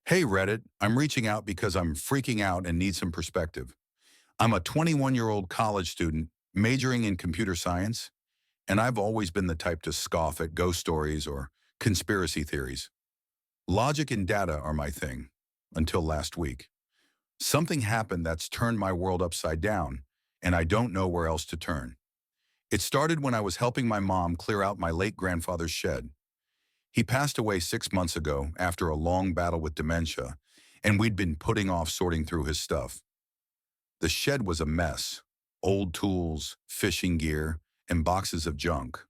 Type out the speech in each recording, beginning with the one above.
Hey Reddit, I'm reaching out because I'm freaking out and need some perspective. I'm a 21-year-old college student majoring in computer science, and I've always been the type to scoff at ghost stories or conspiracy theories. Logic and data are my thing, until last week. Something happened that's turned my world upside down, and I don't know where else to turn. It started when I was helping my mom clear out my late grandfather's shed. He passed away 6 months ago after a long battle with dementia, and we'd been putting off sorting through his stuff. The shed was a mess. Old tools, fishing gear, and boxes of junk.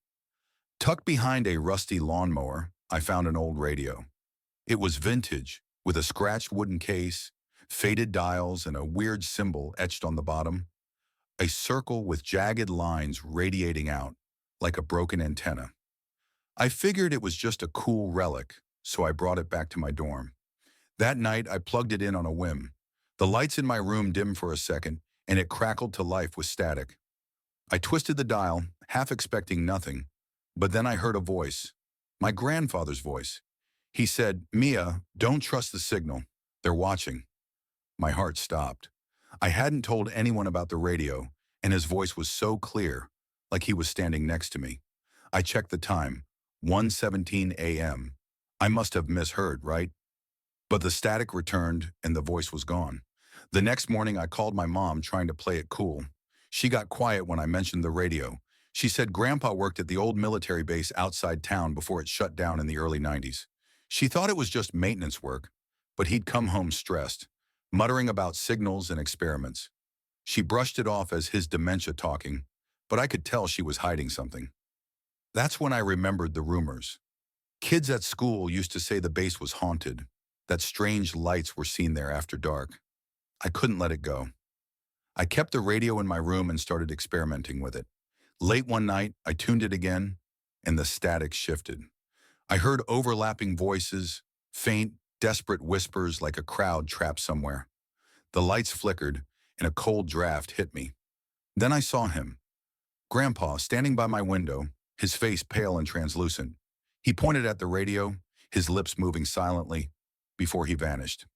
Tucked behind a rusty lawnmower, I found an old radio. It was vintage, with a scratched wooden case, faded dials, and a weird symbol etched on the bottom. A circle with jagged lines radiating out, like a broken antenna. I figured it was just a cool relic, so I brought it back to my dorm. That night, I plugged it in on a whim. The lights in my room dimmed for a second, and it crackled to life with static. I twisted the dial, half expecting nothing, but then I heard a voice. My grandfather's voice. He said, "Mia, don't trust the signal. They're watching." My heart stopped. I hadn't told anyone about the radio, and his voice was so clear, like he was standing next to me. I checked the time, 1:17 a.m. I must have misheard, right? But the static returned and the voice was gone. The next morning, I called my mom trying to play it cool. She got quiet when I mentioned the radio. She said Grandpa worked at the old military base outside town before it shut down in the early 90s. She thought it was just maintenance work, but he'd come home stressed, muttering about signals and experiments. She brushed it off as his dementia talking, but I could tell she was hiding something. That's when I remembered the rumors. Kids at school used to say the base was haunted, that strange lights were seen there after dark. I couldn't let it go. I kept the radio in my room and started experimenting with it. Late one night, I tuned it again, and the static shifted. I heard overlapping voices, faint, desperate whispers like a crowd trapped somewhere. The lights flickered, and a cold draft hit me. Then I saw him, Grandpa, standing by my window, his face pale and translucent. He pointed at the radio, his lips moving silently, before he vanished.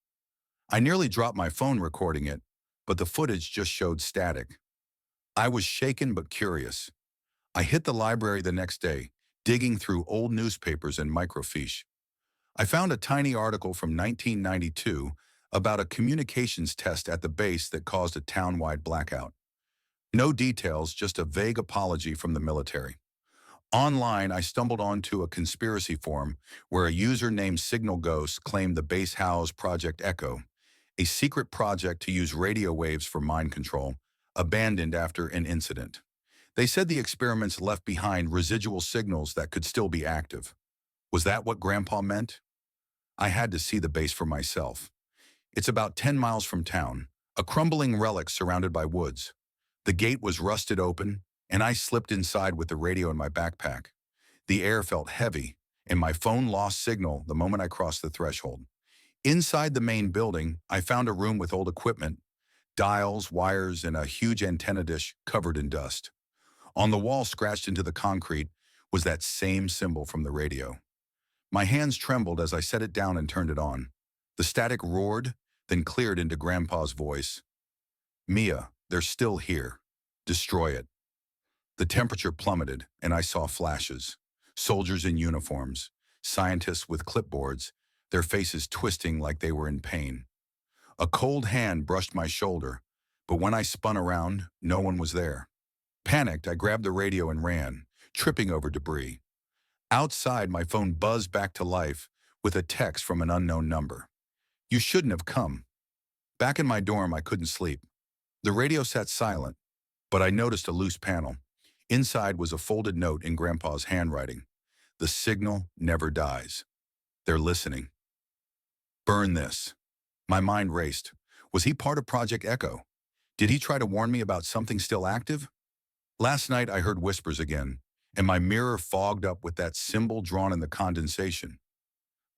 I nearly dropped my phone recording it, but the footage just showed static. I was shaken but curious. I hit the library the next day, digging through old newspapers and microfiche. I found a tiny article from 1992 about a communications test at the base that caused a town-wide blackout. No details, just a vague apology from the military. Online, I stumbled onto a conspiracy forum where a user named Signal Ghost claimed the base housed Project Echo, a secret project to use radio waves for mind control, abandoned after an incident. They said the experiments left behind residual signals that could still be active. Was that what Grandpa meant? I had to see the base for myself. It's about 10 miles from town, a crumbling relic surrounded by woods. The gate was rusted open, and I slipped inside with the radio in my backpack. The air felt heavy, and my phone lost signal the moment I crossed the threshold. Inside the main building, I found a room with old equipment, dials, wires, and a huge antenna dish covered in dust. On the wall, scratched into the concrete, was that same symbol from the radio. My hands trembled as I set it down and turned it on. The static roared, then cleared into Grandpa's voice. "Mia, they're still here. Destroy it." The temperature plummeted, and I saw flashes. Soldiers in uniforms, scientists with clipboards, their faces twisting like they were in pain. A cold hand brushed my shoulder, but when I spun around, no one was there. Panicked, I grabbed the radio and ran, tripping over debris. Outside, my phone buzzed back to life with a text from an unknown number. "You shouldn't have come." Back in my dorm, I couldn't sleep. The radio sat silent, but I noticed a loose panel. Inside was a folded note in Grandpa's handwriting. "The signal never dies. They're listening. Burn this." My mind raced. Was he part of Project Echo? Did he try to warn me about something still active? Last night I heard whispers again, and my mirror fogged up with that symbol drawn in the condensation.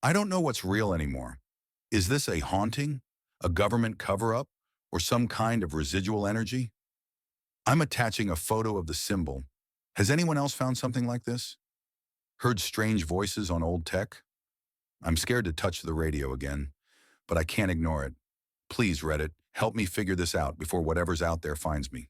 I don't know what's real anymore. Is this a haunting, a government cover-up, or some kind of residual energy? I'm attaching a photo of the symbol. Has anyone else found something like this? Heard strange voices on old tech? I'm scared to touch the radio again, but I can't ignore it. Please, Reddit, help me figure this out before whatever's out there finds me.